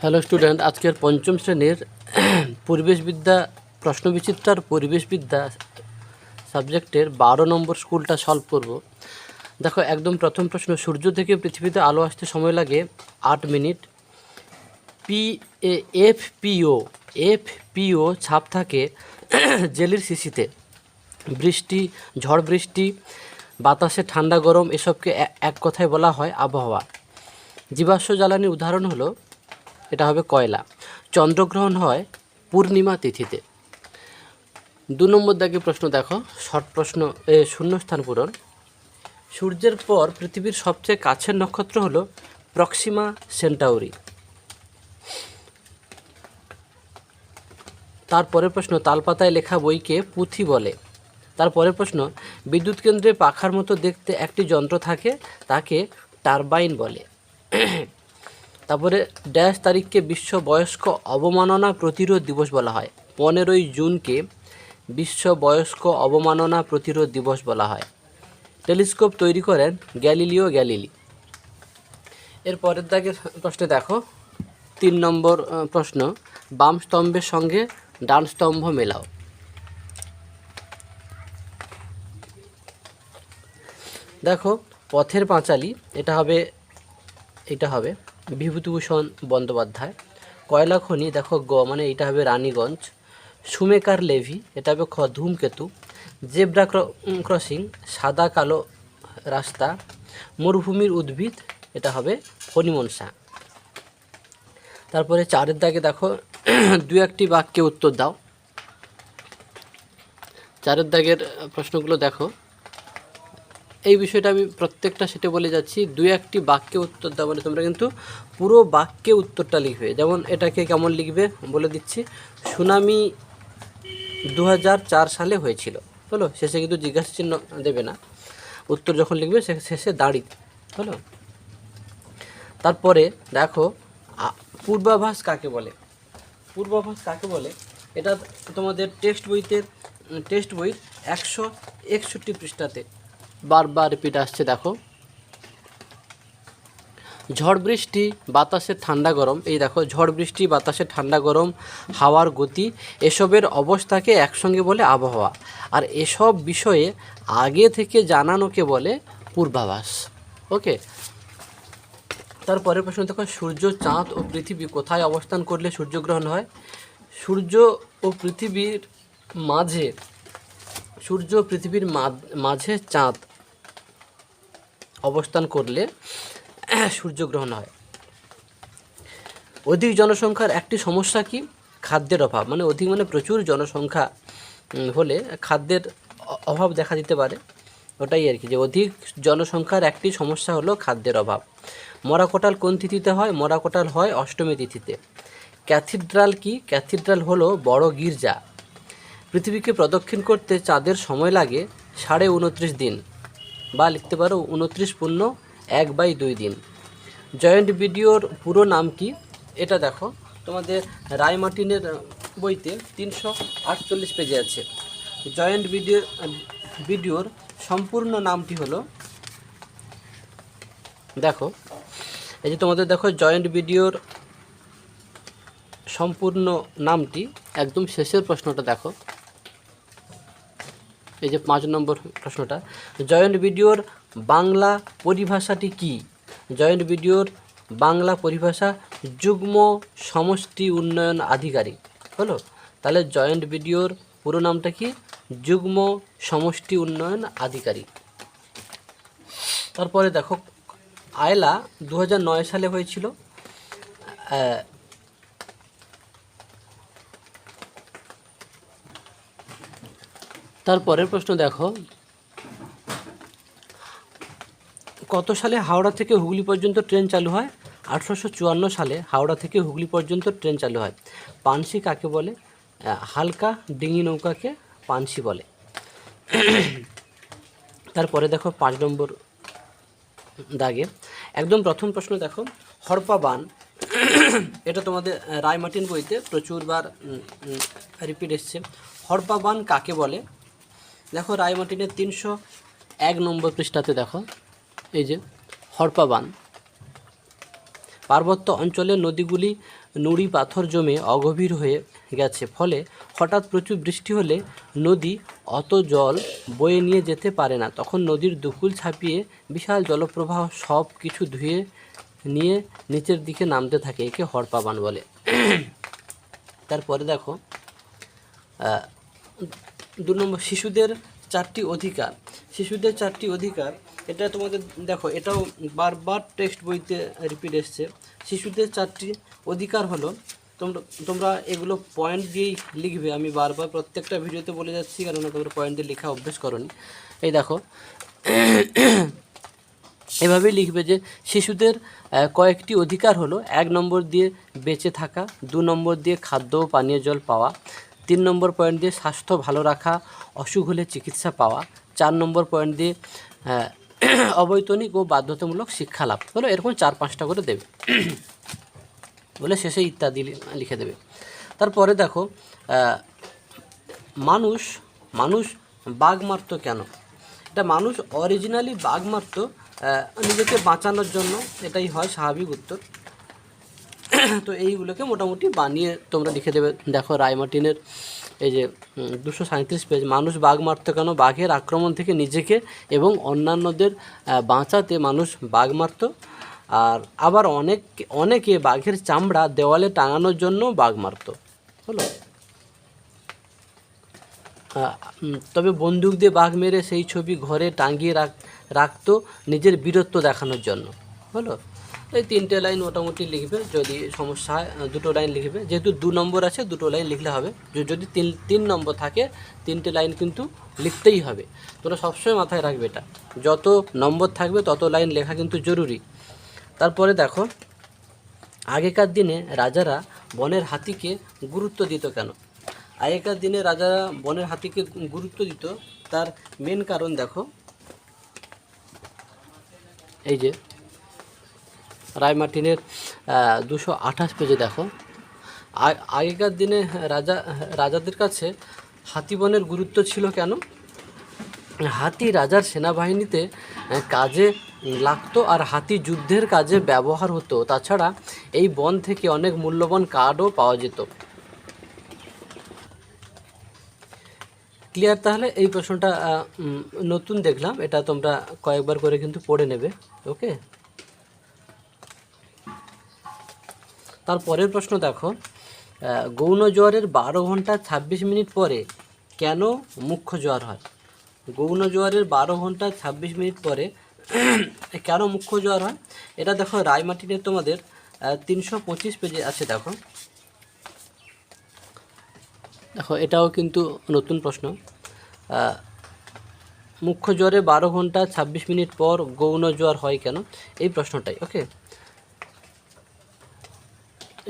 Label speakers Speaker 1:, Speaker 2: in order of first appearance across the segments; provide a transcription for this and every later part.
Speaker 1: Hello student, আজকের পঞ্চম শ্রেণীর পরিবেশবিদ্যা প্রশ্নবিচিত্রার পরিবেশবিদ্যা সাবজেক্টের 12 নম্বর স্কুলটা সলভ করব। দেখো, একদম প্রথম প্রশ্ন, সূর্য থেকে পৃথিবীতে আলো আসতে সময় লাগে 8 মিনিট। এফপিও ছাপ থাকে জেলির শিশিতে। বৃষ্টি, ঝড় বৃষ্টি, বাতাসে ঠান্ডা গরম, এসবকে এক কথায় বলা হয় আবহাওয়া। জীবাশ্ম জ্বালানির উদাহরণ হলো, এটা হবে কয়লা। চন্দ্রগ্রহণ হয় পূর্ণিমা তিথিতে। 2 নম্বর দাগে প্রশ্ন দেখো, শর্ট প্রশ্ন, শূন্যস্থান পূরণ। সূর্যের পর পৃথিবীর সবচেয়ে কাছের নক্ষত্র হলো প্রক্সিমা সেন্টাউরি। তারপরের প্রশ্ন, তালপাতায় লেখা বইকে পুঁথি বলে। তারপরের প্রশ্ন, বিদ্যুৎ কেন্দ্রে পাখার মতো দেখতে একটি যন্ত্র থাকে, তাকে টারবাইন বলে। তারপরে ড্যাশ তারিখকে বিশ্ব বয়স্ক অবমাননা প্রতিরোধ দিবস বলা হয়। 15ই জুনকে বিশ্ব বয়স্ক অবমাননা প্রতিরোধ দিবস বলা হয়। টেলিস্কোপ তৈরি করেন গ্যালিলিও গ্যালিলি। এর পরের দাগের প্রশ্নে দেখো, 3 নম্বর প্রশ্ন, বাম স্তম্ভের সঙ্গে ডান স্তম্ভ মেলাও। দেখো, পথের পাঁচালী, এটা হবে বিভূতিভূষণ বন্দ্যোপাধ্যায়। কয়লা খনি, দেখো গ মানে এটা হবে রানীগঞ্জ। সুমেকার লেভি, এটা হবে খ ধূমকেতু। জেব্রা ক্রসিং, সাদা কালো রাস্তা। মরুভূমির উদ্ভিদ, এটা হবে ফণিমনসা। তারপরে 4 দাগে দেখো, 2-1টি বাক্যে উত্তর দাও। 4 দাগের প্রশ্নগুলো দেখো, এই বিষয়টা আমি প্রত্যেকটা সেটে বলে যাচ্ছি। 2-1টি বাক্যে উত্তর দাও মানে তোমরা কিন্তু পুরো বাক্যে উত্তরটা লিখবে। যেমন এটাকে কেমন লিখবে বলে দিচ্ছি। সুনামি 2004 সালে হয়েছিল, হলো। শেষে কিন্তু জিজ্ঞাসা চিহ্ন দেবে না, উত্তর যখন লিখবে শেষে দাঁড়ি, হলো। তারপরে দেখো, পূর্বাভাস কাকে বলে। পূর্বাভাস কাকে বলে, এটা তোমাদের টেক্সট বই 161 পৃষ্ঠাতে বারবার রিপিট আসছে। দেখো, ঝড় বৃষ্টি, বাতাসের ঠান্ডা গরম, এই দেখো ঝড় বৃষ্টি, বাতাসের ঠান্ডা গরম, হাওয়ার গতি, এসবের অবস্থাকে একসঙ্গে বলে আবহাওয়া। আর এসব বিষয়ে আগে থেকে জানানোকে বলে পূর্বাভাস। ওকে। তারপরের প্রশ্ন দেখো, সূর্য, চাঁদ ও পৃথিবী কোথায় অবস্থান করলে সূর্যগ্রহণ হয়। সূর্য ও পৃথিবীর মাঝে চাঁদ অবস্থান করলে সূর্যগ্রহণ হয়। অধিক জনসংখ্যার একটি সমস্যা কি? খাদ্যের অভাব। মানে অধিক মানে প্রচুর জনসংখ্যা হলে খাদ্যের অভাব দেখা দিতে পারে, ওটাই আর কি, যে অধিক জনসংখ্যার একটি সমস্যা হলো খাদ্যের অভাব। মরাকোটাল কোন তিথিতে হয়? মরাকোটাল হয় অষ্টমী তিথিতে। ক্যাথিড্রাল কি? ক্যাথিড্রাল হলো বড় গির্জা। পৃথিবীকে প্রদক্ষিণ করতে চাঁদের সময় লাগে 29.5 দিন, বা লিখতে পারো 29.1/2 দিন। জয়েন্ট ভিডিওর পুরো নাম কি? এটা দেখো, তোমাদের রায়মার্টিনের বইতে 348 পেজে আছে। জয়েন্ট ভিডিওর সম্পূর্ণ নামটি হলো, দেখো এই যে তোমাদের দেখো জয়েন্ট ভিডিওর সম্পূর্ণ নামটি, একদম শেষের প্রশ্নটা দেখো, এই যে 5 নম্বর প্রশ্নটা, জয়েন্ট ভিডিওর বাংলা পরিভাষাটি কি? জয়েন্ট ভিডিওর বাংলা পরিভাষা যুগ্ম সমষ্টি উন্নয়ন আধিকারিক, হলো। তাহলে জয়েন্ট ভিডিওর পুরো নামটা কি? যুগ্ম সমষ্টি উন্নয়ন আধিকারিক। তারপরে দেখো, আয়লা 2009 সালে হয়েছিল। তারপরের প্রশ্ন দেখো, কত সালে হাওড়া থেকে হুগলি পর্যন্ত ট্রেন চালু হয়? 1854 সালে হাওড়া থেকে হুগলি পর্যন্ত ট্রেন চালু হয়। পানসি কাকে বলে? হালকা ডিঙি নৌকাকে পানসি বলে। তারপরে দেখো 5 নম্বর দাগে একদম প্রথম প্রশ্ন দেখো, হরপ্পা বান, এটা তোমাদের রায়মার্টিন বইতে প্রচুরবার রিপিট এসছে। হরপ্পা বান কাকে বলে? দেখো রায়মার্টিনের 301 নম্বর পৃষ্ঠাতে দেখো, এই যে হরপ্পা বান। পার্বত্য অঞ্চলের নদীগুলি নুড়ি পাথর জমে অগভীর হয়ে গেছে, ফলে হঠাৎ প্রচুর বৃষ্টি হলে নদী অত জল বয়ে নিয়ে যেতে পারে না। তখন নদীর দুকুল ছাপিয়ে বিশাল জলপ্রবাহ সব কিছু ধুয়ে নিয়ে নিচের দিকে নামতে থাকে, একে হড়পা বান বলে। তারপরে দেখো 2 নম্বর, শিশুদের 4টি অধিকার। শিশুদের 4টি অধিকার, এটা তোমাদের দেখো, এটাও বারবার টেক্সট বইতে রিপিট এসছে। শিশুদের 4টি অধিকার হলো, তোমরা এগুলো পয়েন্ট দিয়েই লিখবে। আমি বারবার প্রত্যেকটা ভিডিওতে বলে যাচ্ছি, কেননা তোমরা পয়েন্ট দিয়ে লেখা অভ্যেস করনি। এই দেখো, এভাবেই লিখবে যে শিশুদের কয়েকটি অধিকার হলো: 1 নম্বর দিয়ে বেঁচে থাকা, 2 নম্বর দিয়ে খাদ্য ও পানীয় জল পাওয়া, 3 নম্বর পয়েন্ট দিয়ে স্বাস্থ্য ভালো রাখা, অসুখ হলে চিকিৎসা পাওয়া, 4 নম্বর পয়েন্ট দিয়ে অবৈতনিক ও বাধ্যতামূলক শিক্ষা লাভ। হলো এরকম 4-5টা করে দেবে, বলে শেষে ইত্যাদি লিখে দেবে। তারপরে দেখো, মানুষ বাঘ মারত কেন? এটা মানুষ অরিজিনালি বাঘ মারত নিজেকে বাঁচানোর জন্য, এটাই হয় স্বাভাবিক উত্তর। তো এইগুলোকে মোটামুটি বানিয়ে তোমরা লিখে দেবে। দেখো রায়মার্টিনের এই যে 237 পেজ, মানুষ বাঘ মারত কেন? বাঘের আক্রমণ থেকে নিজেকে এবং অন্যান্যদের বাঁচাতে মানুষ বাঘ মারত। আর আবার অনেকে বাঘের চামড়া দেওয়ালে টাঙানোর জন্য বাঘ মারত। হলো, তবে বন্দুক দিয়ে বাঘ মেরে সেই ছবি ঘরে টাঙিয়ে রাখতো নিজের বীরত্ব দেখানোর জন্য। হলো, এই 3টে লাইন মোটামুটি লিখবে। যদি সমস্যা হয় 2টো লাইন লিখবে, যেহেতু 2 নম্বর আছে 2টো লাইন লিখলে হবে। যদি 3 নম্বর থাকে 3টে লাইন কিন্তু লিখতেই হবে। তোমরা সবসময় মাথায় রাখবে এটা, যত নম্বর থাকবে তত লাইন লেখা কিন্তু জরুরি। তারপরে দেখো, আগেকার দিনে রাজারা বনের হাতিকে গুরুত্ব দিত কেন? আগেকার দিনে রাজারা বনের হাতিকে গুরুত্ব দিত, তার মেন কারণ দেখো, এই যে রায়মার্টিনের 228 পেজে দেখো, আগেকার দিনে রাজাদের কাছে হাতি বনের গুরুত্ব ছিল কেন? হাতি রাজার সেনাবাহিনীতে কাজে লাগতো, আর হাতি যুদ্ধের কাজে ব্যবহার হতো। তাছাড়া এই বন থেকে অনেক মূল্যবান কাঠও পাওয়া যেত। ক্লিয়ার? তাহলে এই প্রশ্নটা নতুন দেখলাম, এটা তোমরা কয়েকবার করে কিন্তু পড়ে নেবে। ওকে, তারপরের প্রশ্ন দেখো, গৌণ জোয়ারের 12 ঘন্টা 26 মিনিট পরে কেন মুখ্য জোয়ার হয়? গৌণ জোয়ারের 12 ঘন্টা 26 মিনিট পরে কেন মুখ্য জোয়ার হয়? এটা দেখো রায়মার্টিনের তোমাদের 325 পেজে আছে। দেখো এটাও কিন্তু নতুন প্রশ্ন। মুখ্য জোয়ারে 12 ঘন্টা 26 মিনিট পর গৌণ জোয়ার হয় কেন, এই প্রশ্নটাই। ওকে,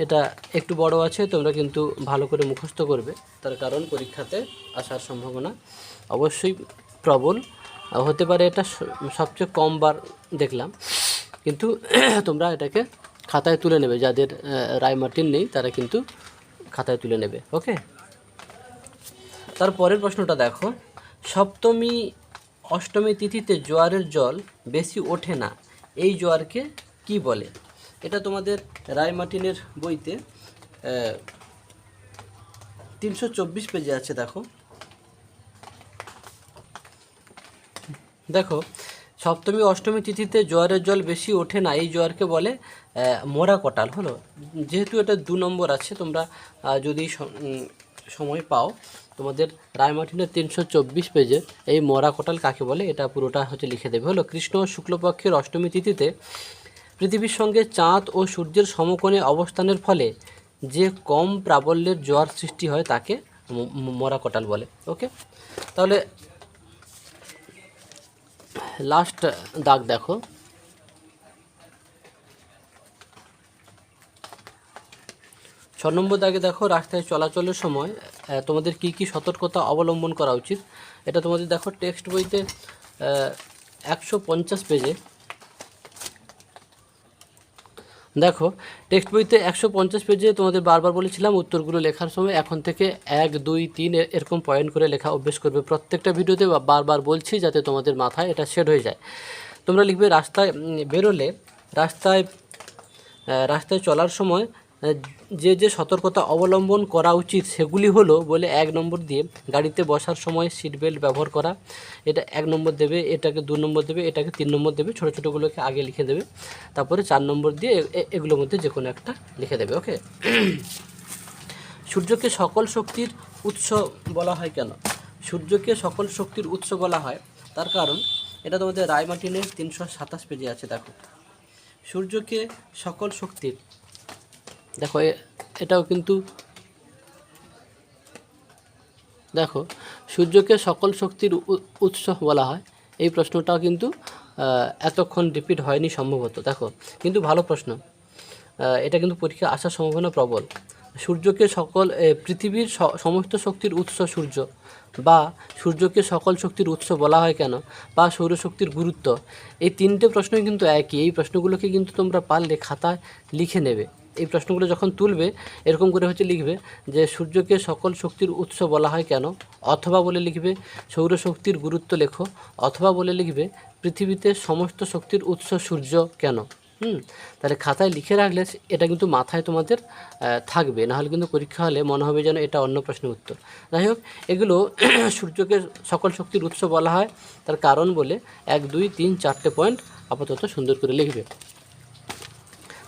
Speaker 1: এটা একটু বড় আছে, তোমরা কিন্তু ভালো করে মুখস্থ করবে, তার কারণ পরীক্ষাতে আসার সম্ভাবনা অবশ্যই প্রবল হতে পারে। এটা সবচেয়ে কম বার দেখলাম, কিন্তু তোমরা এটাকে খাতায় তুলে নেবে। যাদের রায়মার্টিন নেই তারা কিন্তু খাতায় তুলে নেবে। ওকে, তারপরের প্রশ্নটা দেখো, সপ্তমী অষ্টমী তিথিতে জোয়ারের জল বেশি ওঠে না, এই জোয়ারকে কি বলে? এটা তোমাদের রায়মার্টিনের বইতে 324 পেজে আছে। দেখো সপ্তমী অষ্টমী তিথিতে জোয়ারের জল বেশি ওঠে না, এই জোয়ারকে বলে মোরা কটাল। হলো, যেহেতু এটা 2 নম্বর আছে, তোমরা যদি সময় পাও তোমাদের রায়মার্টিনের 324 পেজে এই মোরা কটাল কাকে বলে এটা পুরোটা লিখে দেবে। হলো, কৃষ্ণ শুক্লপক্ষের অষ্টমী তিথিতে পৃথিবীর সঙ্গে চাঁদ ও সূর্যের সমকোণে অবস্থানের ফলে যে কম প্রাবল্যের জোয়ার সৃষ্টি হয় তাকে মোরা কটাল বলে। ওকে, তাহলে লাস্ট দাগ দেখো, 6 নম্বর দাগে দেখো, রাস্তায় চলাচলের সময় তোমাদের কি কি সতর্কতা অবলম্বন করা উচিত। এটা তোমাদের দেখো টেক্সট বইতে 150 পেজে। দেখো টেক্সট বইতে 150 পেজে তোমাদের বারবার বলেছিলাম উত্তরগুলো লেখার সময় এখন থেকে 1, 2, 3 এরকম পয়েন্ট করে লেখা অভ্যেস করবে। প্রত্যেকটা ভিডিওতে বারবার বলছি যাতে তোমাদের মাথায় এটা সেট হয়ে যায়। তোমরা লিখবে রাস্তায় বেরোলে, রাস্তায় চলার সময় যে যে সতর্কতা অবলম্বন করা উচিত সেগুলি হলো বলে 1 নম্বর দিয়ে গাড়িতে বসার সময় সিট বেল্ট ব্যবহার করা, এটা 1 নম্বর দেবে, এটাকে 2 নম্বর দেবে, এটাকে 3 নম্বর দেবে, ছোটো ছোটোগুলোকে আগে লিখে দেবে, তারপরে 4 নম্বর দিয়ে এগুলোর মধ্যে যে কোনো একটা লিখে দেবে। ওকে। সূর্যকে সকল শক্তির উৎস বলা হয় কেন? সূর্যকে সকল শক্তির উৎস বলা হয় তার কারণ, এটা তোমাদের রায়মার্টিনের 327 পেজে আছে। দেখো, সূর্যকে সকল শক্তির, দেখো এটাও কিন্তু দেখো, সূর্যকে সকল শক্তির উৎস বলা হয়, এই প্রশ্নটাও কিন্তু এতক্ষণ রিপিট হয়নি সম্ভবত। দেখো কিন্তু ভালো প্রশ্ন, এটা কিন্তু পরীক্ষা আসার সম্ভাবনা প্রবল। সূর্যকে সকল পৃথিবীর সমস্ত শক্তির উৎস সূর্য, বা সূর্যকে সকল শক্তির উৎস বলা হয় কেন, বা সৌরশক্তির গুরুত্ব, এই 3টে প্রশ্নই কিন্তু একই। এই প্রশ্নগুলোকে কিন্তু তোমরা পারলে খাতায় লিখে নেবে। এই প্রশ্নগুলো যখন তুলবে এরকম করে লিখবে যে সূর্যকে সকল শক্তির উৎস বলা হয় কেন, অথবা বলে লিখবে সৌরশক্তির গুরুত্ব লেখো, অথবা বলে লিখবে পৃথিবীতে সমস্ত শক্তির উৎস সূর্য কেন। তাহলে খাতায় লিখে রাখলে এটা কিন্তু মাথায় তোমাদের থাকবে, নাহলে কিন্তু পরীক্ষা হলে মনে হবে যেন এটা অন্য প্রশ্নের উত্তর। যাই হোক, এগুলো সূর্যকে সকল শক্তির উৎস বলা হয় তার কারণ বলে 1, 2, 3, 4টে পয়েন্ট আপাতত সুন্দর করে লিখবে।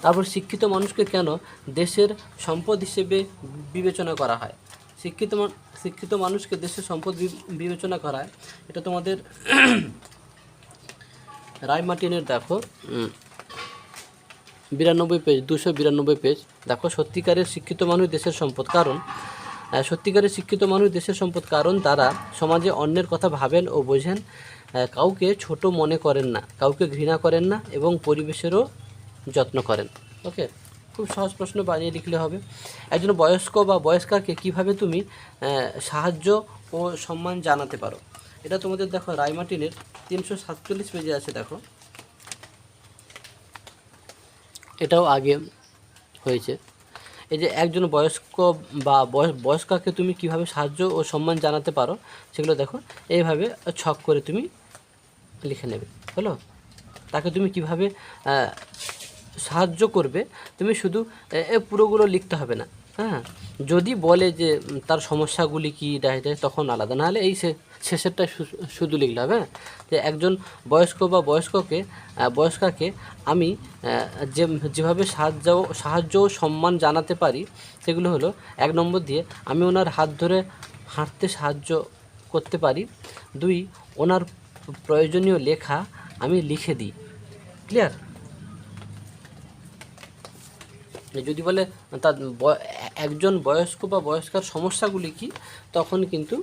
Speaker 1: তারপর শিক্ষিত মানুষকে কেন দেশের সম্পদ হিসেবে বিবেচনা করা হয়? শিক্ষিত মানুষকে দেশের সম্পদ বিবেচনা করা হয়, এটা তোমাদের রায়মার্টিনের দেখো 92 পেজ, 292 পেজ। দেখো, সত্যিকারের শিক্ষিত মানুষ দেশের সম্পদ, কারণ সত্যিকারের শিক্ষিত মানুষ দেশের সম্পদ কারণ তারা সমাজে অন্যের কথা ভাবেন ও বোঝেন, কাউকে ছোট মনে করেন না, কাউকে ঘৃণা করেন না এবং পরিবেশেরও যত্ন করেন। ওকে, খুব সহজ প্রশ্ন বানিয়ে লিখলে হবে। একজন বয়স্ক বা বয়স্কাকে কিভাবে তুমি সাহায্য ও সম্মান জানাতে পারো? এটা তোমাদের দেখো রায়মার্টিনের 347 পেজে আছে। দেখো, এটাও আগে হয়েছে। এই যে একজন বয়স্ক বা বয়স্কাকে তুমি কিভাবে সাহায্য ও সম্মান জানাতে পারো সেগুলো দেখো, এইভাবে ছক করে তুমি লিখে নেবে। হলো, তাকে তুমি কিভাবে সাহায্য করবে, তুমি শুধু পুরোগুলো লিখতে হবে না। হ্যাঁ, যদি বলে যে তার সমস্যাগুলি কী ডায়েটে, তখন আলাদা, নাহলে এই শেষেরটা শুধু লিখলে হবে। যে একজন বয়স্ক বা বয়স্কাকে আমি যেভাবে সাহায্য ও সম্মান জানাতে পারি সেগুলো হলো, 1 নম্বর দিয়ে আমি ওনার হাত ধরে হাঁটতে সাহায্য করতে পারি, 2 ওনার প্রয়োজনীয় লেখা আমি লিখে দিই। ক্লিয়ার? যদি বলে তার একজন বয়স্ক বা বয়স্কার সমস্যাগুলি কী, তখন কিন্তু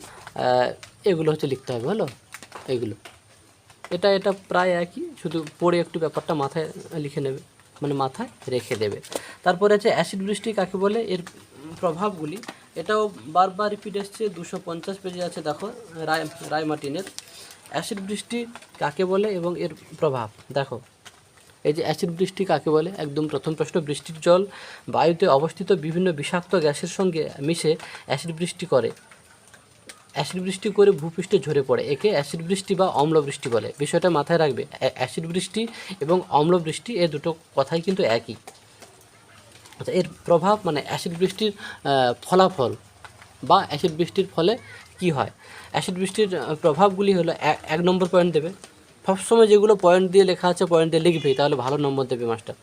Speaker 1: এগুলো লিখতে হবে। হলো, এগুলো এটা প্রায় একই, শুধু পড়ে একটু ব্যাপারটা মাথায় লিখে নেবে, মানে মাথায় রেখে দেবে। তারপরে আছে অ্যাসিড বৃষ্টি কাকে বলে, এর প্রভাবগুলি, এটাও বারবার রিপিট এসছে, 250 পেজে আছে। দেখো, রায়মার্টিনের অ্যাসিড বৃষ্টি কাকে বলে এবং এর প্রভাব। দেখো, এই যে অ্যাসিড বৃষ্টি কাকে বলে, একদম প্রথম প্রশ্ন, বৃষ্টির জল বায়ুতে অবস্থিত বিভিন্ন বিষাক্ত গ্যাসের সঙ্গে মিশে অ্যাসিড বৃষ্টি করে ভূপৃষ্ঠে ঝরে পড়ে, একে অ্যাসিড বৃষ্টি বা অম্ল বৃষ্টি বলে। বিষয়টা মাথায় রাখবে, অ্যাসিড বৃষ্টি এবং অম্ল বৃষ্টি এই দুটো কথাই কিন্তু একই। আচ্ছা, এর প্রভাব মানে অ্যাসিড বৃষ্টির ফলাফল বা অ্যাসিড বৃষ্টির ফলে কি হয়। অ্যাসিড বৃষ্টির প্রভাবগুলি হলো, 1 নম্বর পয়েন্ট দেবে, সবসময় যেগুলো পয়েন্ট দিয়ে লেখা আছে পয়েন্ট দিয়ে লিখবেই, তাহলে ভালো নম্বর দেবে মাস্টার।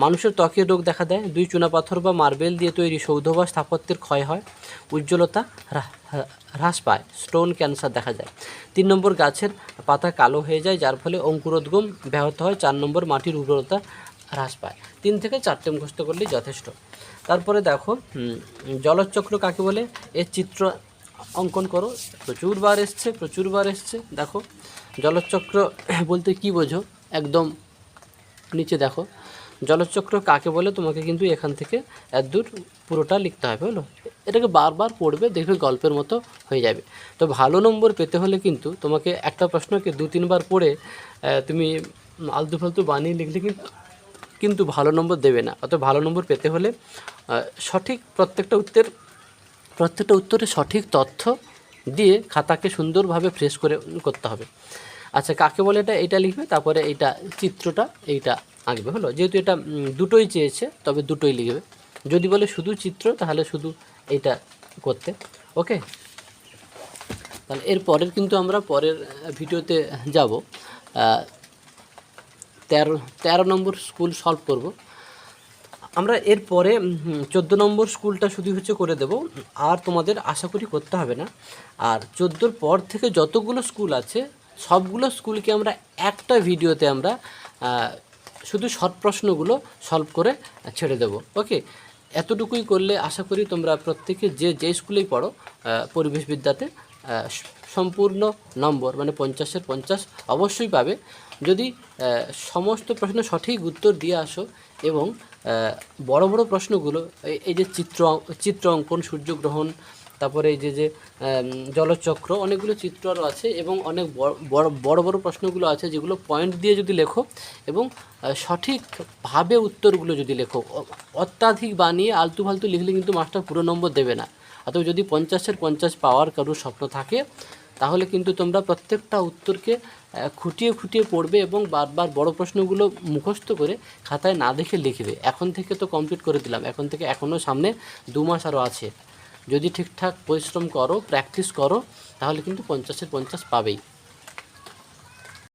Speaker 1: মানুষের ত্বকের রোগ দেখা দেয়, 2 চুনাপাথর বা মার্বেল দিয়ে তৈরি সৌধ বা স্থাপত্যের ক্ষয় হয়, উজ্জ্বলতা হ্রাস পায়, স্টোন ক্যান্সার দেখা যায়। 3 নম্বর গাছের পাতা কালো হয়ে যায়, যার ফলে অঙ্কুরোদ্গম ব্যাহত হয়। 4 নম্বর মাটির উর্বরতা হ্রাস পায়। 3 থেকে 4টে মুখস্থ করলেই যথেষ্ট। তারপরে দেখো, জলচক্র কাকে বলে, এর চিত্র অঙ্কন করো, প্রচুরবার এসছে। দেখো, জলচক্র বলতে কি বোঝো, একদম নিচে দেখো, জলচক্র কাকে বলে তোমাকে কিন্তু এখান থেকে এতদূর পুরোটা লিখতে হবে। হলো, এটাকে বারবার পড়বে, দেখবে গল্পের মতো হয়ে যাবে। তো ভালো নম্বর পেতে হলে কিন্তু তোমাকে একটা প্রশ্নকে 2-3 বার পড়ে তুমি আলতু ফালতু বানিয়ে লিখলে কিন্তু ভালো নম্বর দেবে না। অত ভালো নম্বর পেতে হলে সঠিক প্রত্যেকটা উত্তরে সঠিক তথ্য দিয়ে খাতাকে সুন্দরভাবে ফ্রেশ করতে হবে। আচ্ছা, কাকে বলে এটা লিখবে, তারপরে এইটা চিত্রটা এইটা আঁকবে। হলো, যেহেতু এটা দুটোই চেয়েছে তবে দুটোই লিখবে, যদি বলে শুধু চিত্র তাহলে শুধু এইটা করতে। ওকে, তাহলে এর পরের কিন্তু আমরা পরের ভিডিওতে যাব, 13 নম্বর স্কুল সলভ করব আমরা। এরপরে 14 নম্বর স্কুলটা শুধু হচ্ছে করে দেব, আর তোমাদের আশা করি করতে হবে না। আর 14 পর থেকে যতগুলো স্কুল আছে সবগুলো স্কুলকে আমরা একটা ভিডিওতে আমরা শুধু শর্ট প্রশ্নগুলো সলভ করে ছেড়ে দেব। ওকে, এতটুকুই করলে আশা করি তোমরা প্রত্যেকে যে স্কুলেই পড়ো পরিবেশ বিদ্যাতে সম্পূর্ণ নম্বর মানে 50-এর 50 অবশ্যই পাবে, যদি সমস্ত প্রশ্ন সঠিক উত্তর দিয়ে আসো এবং বড় বড় প্রশ্নগুলো এই যে চিত্র অঙ্কন, সূর্যগ্রহণ, তারপরে এই যে জলচক্র, অনেকগুলো চিত্র আরও আছে এবং অনেক বড় বড় প্রশ্নগুলো আছে যেগুলো পয়েন্ট দিয়ে যদি লেখো এবং সঠিকভাবে উত্তরগুলো যদি লেখো, অত্যাধিক বানিয়ে আলতু ফালতু লিখলে কিন্তু মাস্টার পুরো নম্বর দেবে না। অথবা যদি 50-এর 50 পাওয়ার কারোর স্বপ্ন থাকে তাহলে কিন্তু তোমরা প্রত্যেকটা উত্তরকে খুঁটিয়ে খুঁটিয়ে পড়বে এবং বারবার বড় প্রশ্নগুলো মুখস্থ করে খাতায় না দেখে লিখবে। এখন থেকে তো কমপ্লিট করে দিলাম, এখন থেকে এখনও সামনে 2 মাস আরও আছে। যদি ঠিকঠাক পরিশ্রম করো, প্র্যাকটিস করো, তাহলে কিন্তু 50-এর 50 পাবেই।